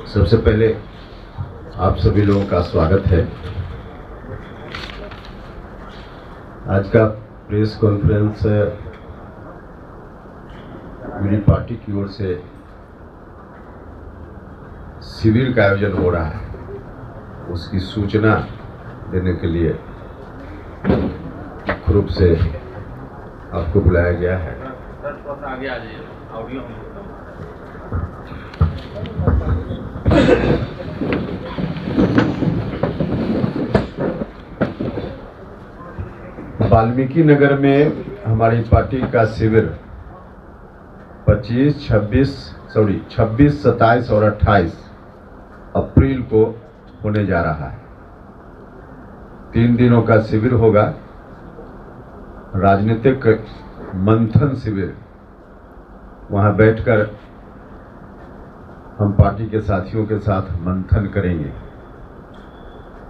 सबसे पहले आप सभी लोगों का स्वागत है। आज का प्रेस कॉन्फ्रेंस मेरी पार्टी की ओर से शिविर का आयोजन हो रहा है, उसकी सूचना देने के लिए मुख्य रूप से आपको बुलाया गया है। वाल्मीकि नगर में हमारी पार्टी का शिविर 26, 27 और 28 अप्रैल को होने जा रहा है। 3 दिनों का शिविर होगा। राजनीतिक मंथन शिविर, वहां बैठकर हम पार्टी के साथियों के साथ मंथन करेंगे।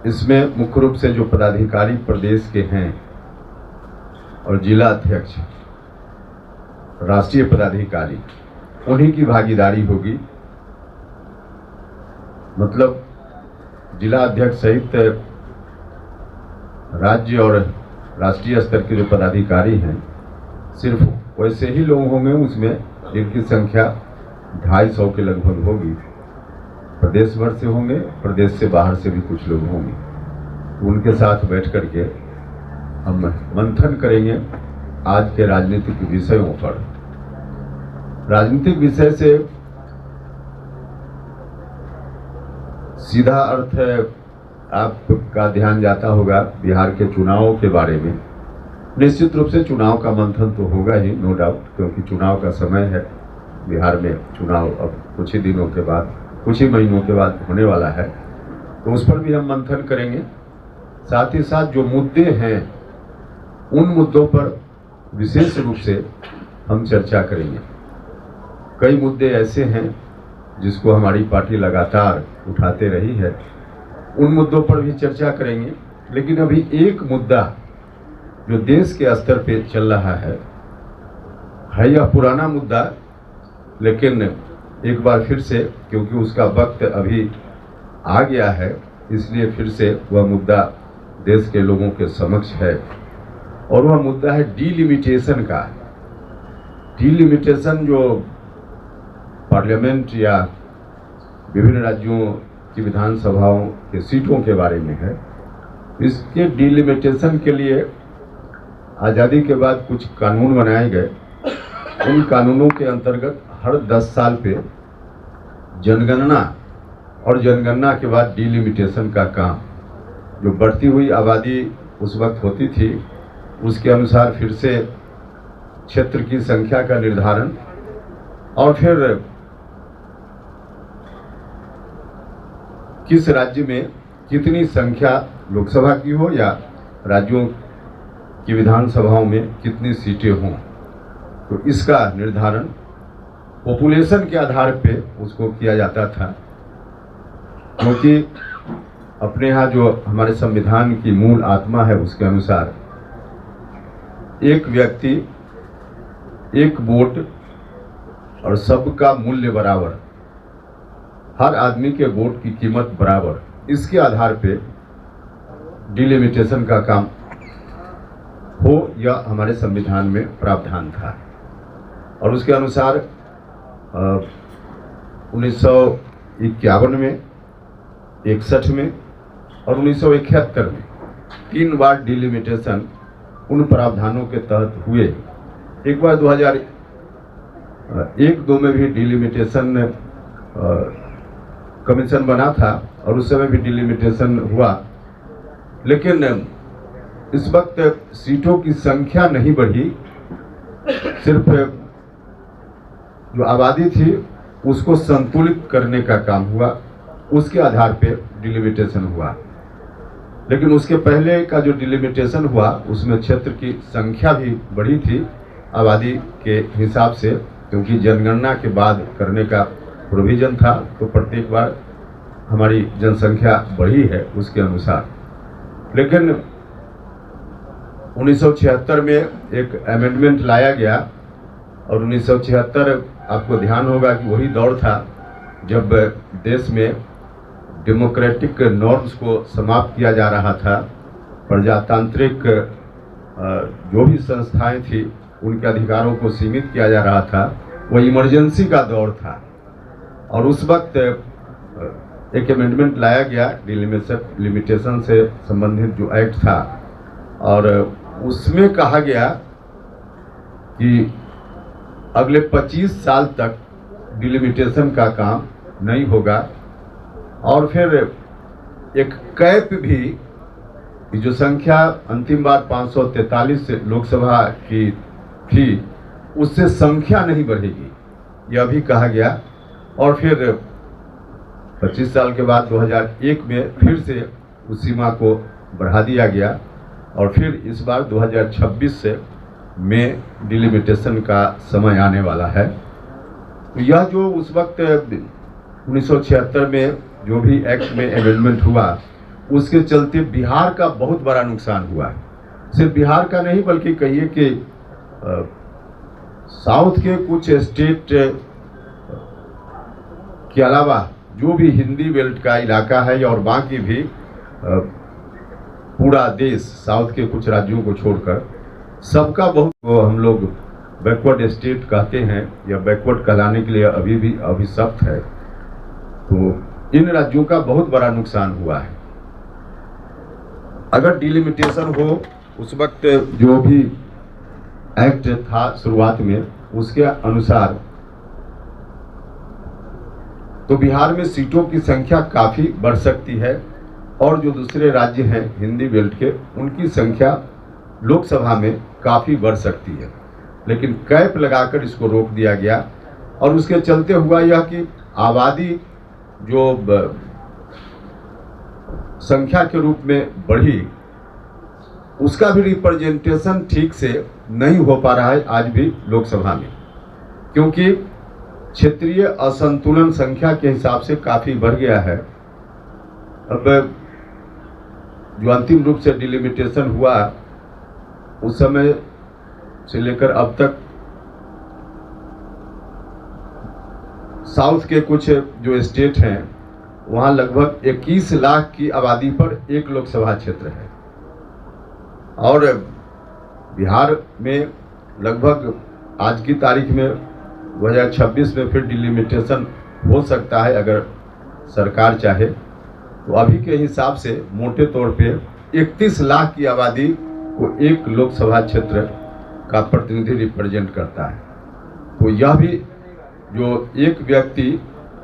इसमें मुख्य रूप से जो पदाधिकारी प्रदेश के हैं और जिला अध्यक्ष, राष्ट्रीय पदाधिकारी, उन्हीं की भागीदारी होगी। मतलब जिला अध्यक्ष सहित राज्य और राष्ट्रीय स्तर के जो पदाधिकारी हैं, सिर्फ वैसे ही लोग होंगे उसमें, जिनकी संख्या 250 के लगभग होगी। प्रदेश भर से होंगे, प्रदेश से बाहर से भी कुछ लोग होंगे। उनके साथ बैठ करके हम मंथन करेंगे आज के राजनीतिक विषयों पर। राजनीतिक विषय से सीधा अर्थ आपका ध्यान जाता होगा बिहार के चुनावों के बारे में। निश्चित रूप से चुनाव का मंथन तो होगा ही, नो डाउट, क्योंकि चुनाव का समय है। बिहार में चुनाव अब कुछ ही दिनों के बाद, कुछ ही महीनों के बाद होने वाला है, तो उस पर भी हम मंथन करेंगे। साथ ही साथ जो मुद्दे हैं, उन मुद्दों पर विशेष रूप से हम चर्चा करेंगे। कई मुद्दे ऐसे हैं जिसको हमारी पार्टी लगातार उठाते रही है, उन मुद्दों पर भी चर्चा करेंगे। लेकिन अभी एक मुद्दा जो देश के स्तर पे चल रहा है यह पुराना मुद्दा, लेकिन एक बार फिर से, क्योंकि उसका वक्त अभी आ गया है, इसलिए फिर से वह मुद्दा देश के लोगों के समक्ष है। और वह मुद्दा है डिलिमिटेशन का। डिलिमिटेशन जो पार्लियामेंट या विभिन्न राज्यों की विधानसभाओं के सीटों के बारे में है। इसके डिलिमिटेशन के लिए आज़ादी के बाद कुछ कानून बनाए गए। उन कानूनों के अंतर्गत हर 10 साल पे जनगणना, और जनगणना के बाद डिलिमिटेशन का काम, जो बढ़ती हुई आबादी उस वक्त होती थी, उसके अनुसार फिर से क्षेत्र की संख्या का निर्धारण, और फिर किस राज्य में कितनी संख्या लोकसभा की हो या राज्यों की विधानसभाओं में कितनी सीटें हों, तो इसका निर्धारण पॉपुलेशन के आधार पे उसको किया जाता था। क्योंकि अपने यहाँ जो हमारे संविधान की मूल आत्मा है, उसके अनुसार एक व्यक्ति, एक वोट और सबका मूल्य बराबर, हर आदमी के वोट की कीमत बराबर, इसके आधार पे डिलिमिटेशन का काम हो, यह हमारे संविधान में प्रावधान था। और उसके अनुसार 1951 में, 61 में और 1971 में 3 बार डिलिमिटेशन उन प्रावधानों के तहत हुए। एक बार 2001-2 में भी डिलिमिटेशन कमीशन बना था और उस समय भी डिलिमिटेशन हुआ। लेकिन इस वक्त सीटों की संख्या नहीं बढ़ी, सिर्फ जो आबादी थी उसको संतुलित करने का काम हुआ, उसके आधार पे डिलिमिटेशन हुआ। लेकिन उसके पहले का जो डिलिमिटेशन हुआ उसमें क्षेत्र की संख्या भी बढ़ी थी आबादी के हिसाब से, क्योंकि जनगणना के बाद करने का प्रोविजन था, तो प्रत्येक बार हमारी जनसंख्या बढ़ी है उसके अनुसार। लेकिन 1976 में एक अमेंडमेंट लाया गया, और 1976 आपको ध्यान होगा कि वही दौर था जब देश में डेमोक्रेटिक नॉर्म्स को समाप्त किया जा रहा था, प्रजातांत्रिक जो भी संस्थाएं थी उनके अधिकारों को सीमित किया जा रहा था, वो इमरजेंसी का दौर था। और उस वक्त एक अमेंडमेंट लाया गया डिलिमिटेशन से संबंधित जो एक्ट था, और उसमें कहा गया कि अगले 25 साल तक डिलिमिटेशन का काम नहीं होगा। और फिर एक कैप भी, जो संख्या अंतिम बार 543 लोकसभा की थी, उससे संख्या नहीं बढ़ेगी, यह भी कहा गया। और फिर 25 साल के बाद 2001 में फिर से उस सीमा को बढ़ा दिया गया, और फिर इस बार 2026 से में डिलिमिटेशन का समय आने वाला है। तो यह जो उस वक्त 1976 में जो भी एक्ट में अमेंडमेंट हुआ, उसके चलते बिहार का बहुत बड़ा नुकसान हुआ है। सिर्फ बिहार का नहीं, बल्कि कहिए कि साउथ के कुछ स्टेट के अलावा जो भी हिंदी बेल्ट का इलाका है, और बाकी भी पूरा देश साउथ के कुछ राज्यों को छोड़कर सबका बहुत, हम लोग बैकवर्ड स्टेट कहते हैं या बैकवर्ड कहलाने के लिए अभी भी अभिशप्त है। तो इन राज्यों का बहुत बड़ा नुकसान हुआ है। अगर डिलिमिटेशन हो, उस वक्त जो भी एक्ट था शुरुआत में, उसके अनुसार तो बिहार में सीटों की संख्या काफ़ी बढ़ सकती है, और जो दूसरे राज्य हैं हिंदी बेल्ट के, उनकी संख्या लोकसभा में काफ़ी बढ़ सकती है। लेकिन कैप लगाकर इसको रोक दिया गया, और उसके चलते हुआ यह कि आबादी जो संख्या के रूप में बढ़ी, उसका भी रिप्रेजेंटेशन ठीक से नहीं हो पा रहा है आज भी लोकसभा में, क्योंकि क्षेत्रीय असंतुलन संख्या के हिसाब से काफ़ी बढ़ गया है। अब जो अंतिम रूप से डिलिमिटेशन हुआ, उस समय से लेकर अब तक साउथ के कुछ जो स्टेट हैं, वहाँ लगभग 21 लाख की आबादी पर एक लोकसभा क्षेत्र है, और बिहार में लगभग आज की तारीख में 2026 में फिर डिलिमिटेशन हो सकता है अगर सरकार चाहे। तो अभी के हिसाब से मोटे तौर पे 31 लाख की आबादी को एक लोकसभा क्षेत्र का प्रतिनिधि रिप्रेजेंट करता है। तो यह भी जो एक व्यक्ति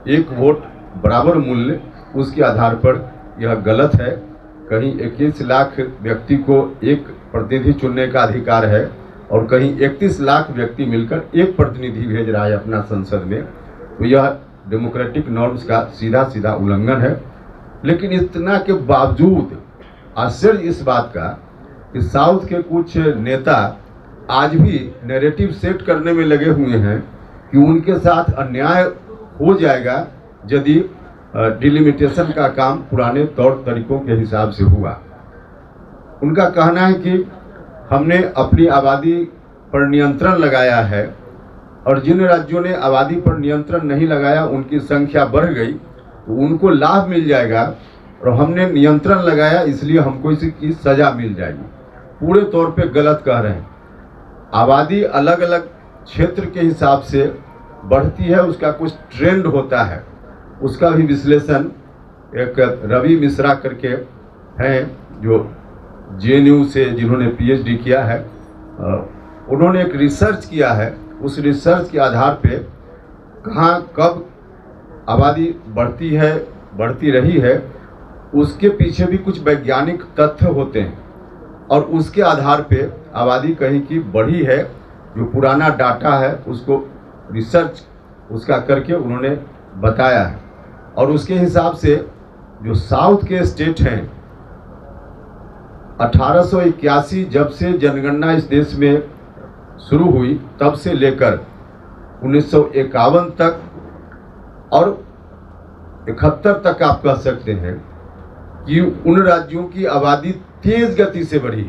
एक वोट बराबर मूल्य, उसके आधार पर यह गलत है। कहीं 21 लाख व्यक्ति को एक प्रतिनिधि चुनने का अधिकार है, और कहीं 31 लाख व्यक्ति मिलकर एक प्रतिनिधि भेज रहा है अपना संसद में। तो यह डेमोक्रेटिक नॉर्म्स का सीधा सीधा उल्लंघन है। लेकिन इतना के बावजूद आश्चर्य इस बात का कि साउथ के कुछ नेता आज भी नैरेटिव सेट करने में लगे हुए हैं कि उनके साथ अन्याय हो जाएगा यदि डिलिमिटेशन का काम पुराने तौर तरीकों के हिसाब से हुआ। उनका कहना है कि हमने अपनी आबादी पर नियंत्रण लगाया है, और जिन राज्यों ने आबादी पर नियंत्रण नहीं लगाया उनकी संख्या बढ़ गई, तो उनको लाभ मिल जाएगा, और हमने नियंत्रण लगाया इसलिए हमको इसकी सजा मिल जाएगी। पूरे तौर पे गलत कह रहे हैं। आबादी अलग अलग क्षेत्र के हिसाब से बढ़ती है, उसका कुछ ट्रेंड होता है। उसका भी विश्लेषण एक रवि मिश्रा करके हैं जो JNU से जिन्होंने PhD किया है, उन्होंने एक रिसर्च किया है। उस रिसर्च के आधार पे कहाँ कब आबादी बढ़ती है, बढ़ती रही है, उसके पीछे भी कुछ वैज्ञानिक तथ्य होते हैं, और उसके आधार पे आबादी कहीं की बढ़ी है। जो पुराना डाटा है उसको रिसर्च उसका करके उन्होंने बताया है, और उसके हिसाब से जो साउथ के स्टेट हैं, 1881 जब से जनगणना इस देश में शुरू हुई तब से लेकर 1951 तक और 71 तक आप कह सकते हैं कि उन राज्यों की आबादी तेज गति से बढ़ी,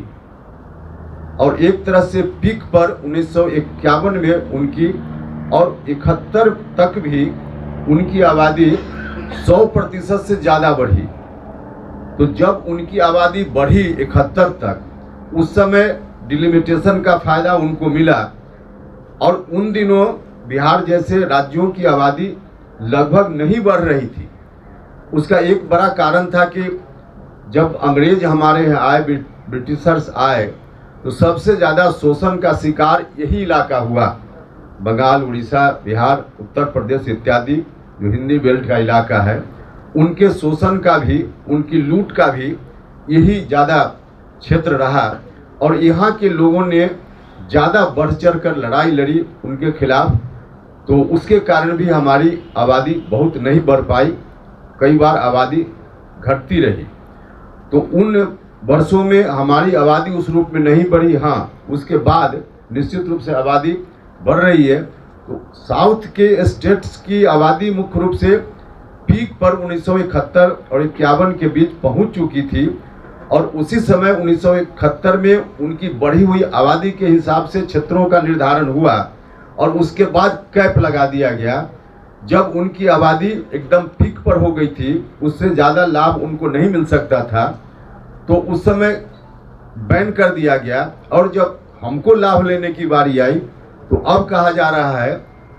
और एक तरह से पीक पर 1951 में उनकी, और 71 तक भी उनकी आबादी 100% से ज़्यादा बढ़ी। तो जब उनकी आबादी बढ़ी 71 तक, उस समय डिलिमिटेशन का फायदा उनको मिला। और उन दिनों बिहार जैसे राज्यों की आबादी लगभग नहीं बढ़ रही थी। उसका एक बड़ा कारण था कि जब अंग्रेज हमारे यहाँ आए, ब्रिटिशर्स आए, तो सबसे ज़्यादा शोषण का शिकार यही इलाका हुआ। बंगाल, उड़ीसा, बिहार, उत्तर प्रदेश इत्यादि जो हिंदी बेल्ट का इलाका है, उनके शोषण का भी, उनकी लूट का भी यही ज़्यादा क्षेत्र रहा। और यहाँ के लोगों ने ज़्यादा बढ़ चढ़ कर लड़ाई लड़ी उनके खिलाफ। तो उसके कारण भी हमारी आबादी बहुत नहीं बढ़ पाई, कई बार आबादी घटती रही। तो उन वर्षों में हमारी आबादी उस रूप में नहीं बढ़ी। हाँ, उसके बाद निश्चित रूप से आबादी बढ़ रही है। तो साउथ के स्टेट्स की आबादी मुख्य रूप से पीक पर 1971 और 51 के बीच पहुंच चुकी थी। और उसी समय 1971 में उनकी बढ़ी हुई आबादी के हिसाब से क्षेत्रों का निर्धारण हुआ और उसके बाद कैप लगा दिया गया। जब उनकी आबादी एकदम पीक पर हो गई थी, उससे ज़्यादा लाभ उनको नहीं मिल सकता था, तो उस समय बैन कर दिया गया। और जब हमको लाभ लेने की बारी आई, तो अब कहा जा रहा है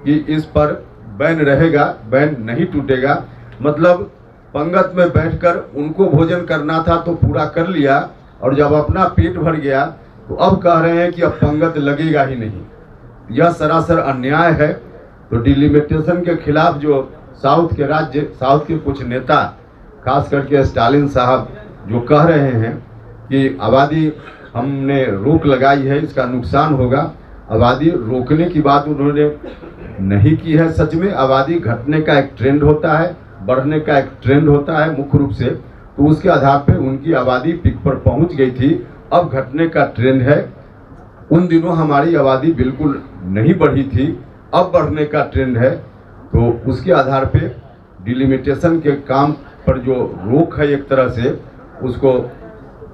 कि इस पर बैन रहेगा, बैन नहीं टूटेगा। मतलब पंगत में बैठकर उनको भोजन करना था तो पूरा कर लिया, और जब अपना पेट भर गया तो अब कह रहे हैं कि अब पंगत लगेगा ही नहीं। यह सरासर अन्याय है। तो डिलिमिटेशन के खिलाफ जो साउथ के राज्य, साउथ के कुछ नेता, खास करके स्टालिन साहब, जो कह रहे हैं कि आबादी हमने रोक लगाई है, इसका नुकसान होगा, आबादी रोकने की बात उन्होंने नहीं की है। सच में आबादी घटने का एक ट्रेंड होता है, बढ़ने का एक ट्रेंड होता है मुख्य रूप से। तो उसके आधार पर उनकी आबादी पीक पर पहुंच गई थी, अब घटने का ट्रेंड है। उन दिनों हमारी आबादी बिल्कुल नहीं बढ़ी थी, अब बढ़ने का ट्रेंड है। तो उसके आधार पे डिलिमिटेशन के काम पर जो रोक है, एक तरह से उसको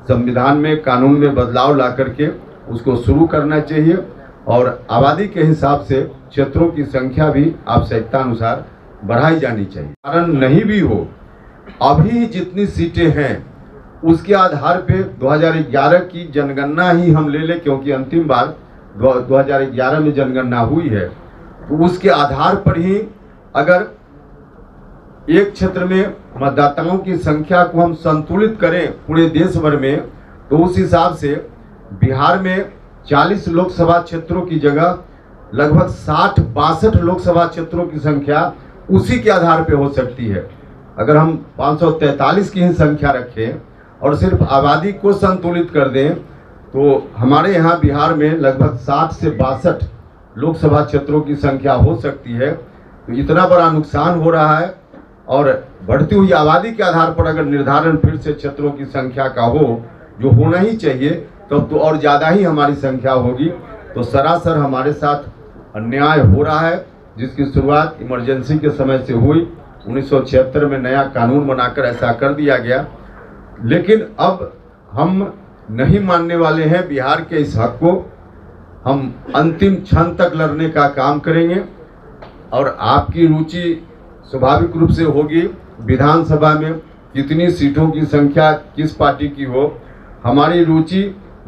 संविधान में, कानून में बदलाव ला करके उसको शुरू करना चाहिए। और आबादी के हिसाब से क्षेत्रों की संख्या भी आवश्यकता अनुसार बढ़ाई जानी चाहिए। कारण नहीं भी हो, अभी जितनी सीटें हैं उसके आधार पे 2011 की जनगणना ही हम ले लें, क्योंकि अंतिम बार 2011 में जनगणना हुई है। तो उसके आधार पर ही अगर एक क्षेत्र में मतदाताओं की संख्या को हम संतुलित करें पूरे देश भर में, तो उस हिसाब से बिहार में 40 लोकसभा क्षेत्रों की जगह लगभग 60-62 लोकसभा क्षेत्रों की संख्या उसी के आधार पर हो सकती है। अगर हम 543 की ही संख्या रखें और सिर्फ आबादी को संतुलित कर दें, तो हमारे यहाँ बिहार में लगभग 60 से 62 लोकसभा क्षेत्रों की संख्या हो सकती है। तो इतना बड़ा नुकसान हो रहा है। और बढ़ती हुई आबादी के आधार पर अगर निर्धारण फिर से क्षेत्रों की संख्या का हो, जो होना ही चाहिए, तब तो और ज़्यादा ही हमारी संख्या होगी। तो सरासर हमारे साथ अन्याय हो रहा है, जिसकी शुरुआत इमरजेंसी के समय से हुई। 1976 में नया कानून बनाकर ऐसा कर दिया गया। लेकिन अब हम नहीं मानने वाले हैं बिहार के इस हक को। हम अंतिम क्षण तक लड़ने का काम करेंगे। और आपकी रुचि स्वाभाविक रूप से होगी विधानसभा में कितनी सीटों की संख्या किस पार्टी की हो। हमारी रुचि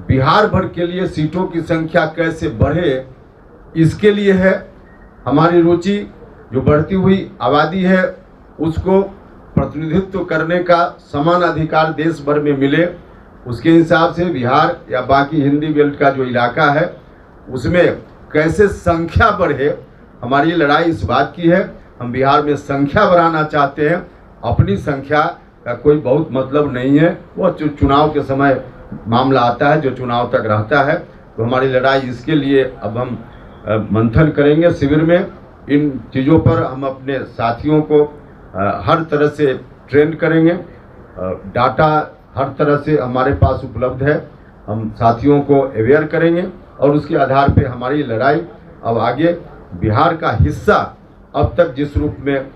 बिहार भर के लिए सीटों की संख्या कैसे बढ़े, इसके लिए है। हमारी रुचि जो बढ़ती हुई आबादी है उसको प्रतिनिधित्व करने का समान अधिकार देश भर में मिले, उसके हिसाब से बिहार या बाकी हिंदी बेल्ट का जो इलाका है उसमें कैसे संख्या बढ़े। हमारी लड़ाई इस बात की है, हम बिहार में संख्या बढ़ाना चाहते हैं। अपनी संख्या का कोई बहुत मतलब नहीं है, वो चुनाव के समय मामला आता है, जो चुनाव तक रहता है। तो हमारी लड़ाई इसके लिए अब हम मंथन करेंगे शिविर में। इन चीज़ों पर हम अपने साथियों को हर तरह से ट्रेन करेंगे। डाटा हर तरह से हमारे पास उपलब्ध है, हम साथियों को अवेयर करेंगे और उसके आधार पे हमारी लड़ाई अब आगे। बिहार का हिस्सा अब तक जिस रूप में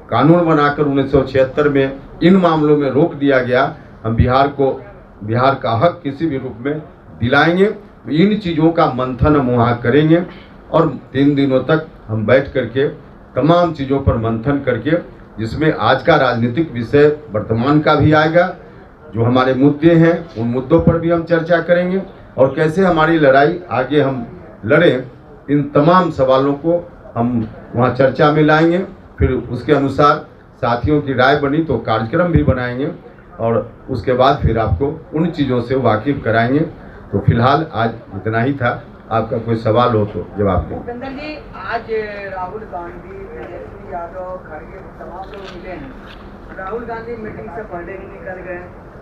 कानून बनाकर 1976 में इन मामलों में रोक दिया गया, हम बिहार का हक किसी भी रूप में दिलाएंगे। इन चीज़ों का मंथन हम वहाँ करेंगे और 3 दिनों तक हम बैठ करके तमाम चीज़ों पर मंथन करके, जिसमें आज का राजनीतिक विषय वर्तमान का भी आएगा, जो हमारे मुद्दे हैं उन मुद्दों पर भी हम चर्चा करेंगे और कैसे हमारी लड़ाई आगे हम लड़ें, इन तमाम सवालों को हम वहाँ चर्चा में लाएंगे। फिर उसके अनुसार साथियों की राय बनी तो कार्यक्रम भी बनाएंगे और उसके बाद फिर आपको उन चीज़ों से वाकिफ कराएंगे। तो फिलहाल आज इतना ही था। आपका कोई सवाल हो तो जवाब दें। भूपेंद्र जी, आज राहुल गांधी, तेजस्वी यादव, खड़गे तमाम लोग मिले हैं। राहुल गांधी मीटिंग से पहले ही निकल गए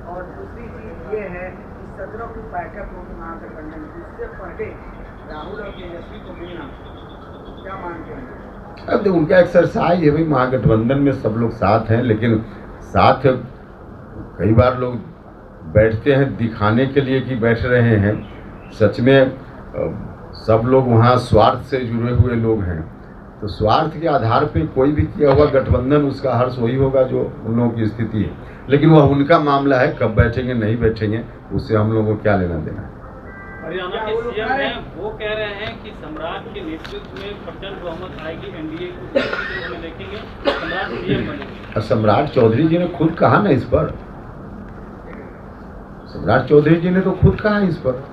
और दूसरी चीज़ ये है कि सदनों की बैठक होगी महागठबंधन, इससे पहले राहुल और तेजस्वी को मिलना, क्या मानते हैं? अब देखो, उनका एक्सरसाइज है भाई, महागठबंधन में सब लोग साथ हैं, लेकिन साथ कई बार लोग बैठते हैं दिखाने के लिए कि बैठ रहे हैं। सच में सब लोग वहाँ स्वार्थ से जुड़े हुए लोग हैं, तो स्वार्थ के आधार पे कोई भी किया हुआ गठबंधन, उसका हर्ष वही होगा जो उन लोगों की स्थिति है। लेकिन वह उनका मामला है, कब बैठेंगे नहीं बैठेंगे उससे हम लोगों को क्या लेना देना है। हरियाणा के सीएम हैं, वो कह रहे हैं कि सम्राट के नेतृत्व में प्रचंड बहुमत आएगी, एनडीए को में देखेंगे, सम्राट सीएम बनेंगे। सम्राट चौधरी जी ने खुद कहा ना इस पर, सम्राट चौधरी जी ने तो खुद कहा इस पर।